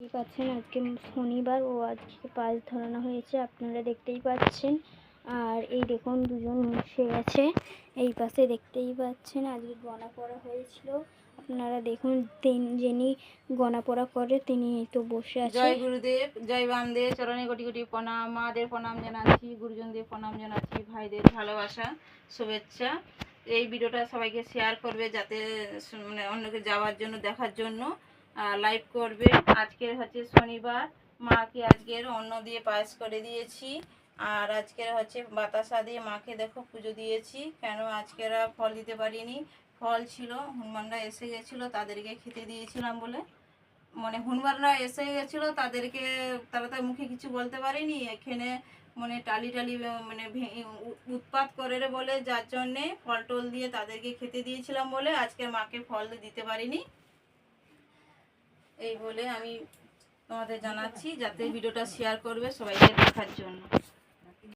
দেখতেই পাচ্ছেন আজকে শনিবার ও আজকে পাঁচ ধরানো হয়েছে, আপনারা দেখতেই পাচ্ছেন। আর এই দেখুন দুজন বসে গেছে এই পাশে, দেখতেই পাচ্ছেন আজকে গণা পড়া হয়েছিল। আপনারা দেখুন যিনি গণা পড়া করে তিনি তো বসে আছে। জয় গুরুদেব, জয় বামদেব, চরণে কোটি কোটি প্রণাম। মাদের প্রণাম জানাচ্ছি, গুরুজনদের প্রণাম জানাচ্ছি, ভাইদের ভালোবাসা শুভেচ্ছা। এই ভিডিওটা সবাইকে শেয়ার করবে যাতে মানে অন্যকে যাওয়ার জন্য দেখার জন্য লাইভ করবে। আজকের হচ্ছে শনিবার, মাকে আজকের অন্ন দিয়ে পায়েস করে দিয়েছি। আর আজকের হচ্ছে বাতাসা দিয়ে মাকে দেখো পুজো দিয়েছি। কেন আজকের ফল দিতে পারিনি, ফল ছিল, হনুমানরা এসে গেছিলো তাদেরকে খেতে দিয়েছিলাম বলে, মানে হনুমানরা এসে গেছিলো তাদেরকে, তারা তো মুখে কিছু বলতে পারেনি। এখানে মানে টালি মানে উৎপাত করে বলে, যার জন্যে ফল টল দিয়ে তাদেরকে খেতে দিয়েছিলাম বলে আজকের মাকে ফল দিতে পারিনি। এই বলে আমি তোমাদের জানাচ্ছি যাতে ভিডিওটা শেয়ার করবে সবাইকে দেখার জন্য।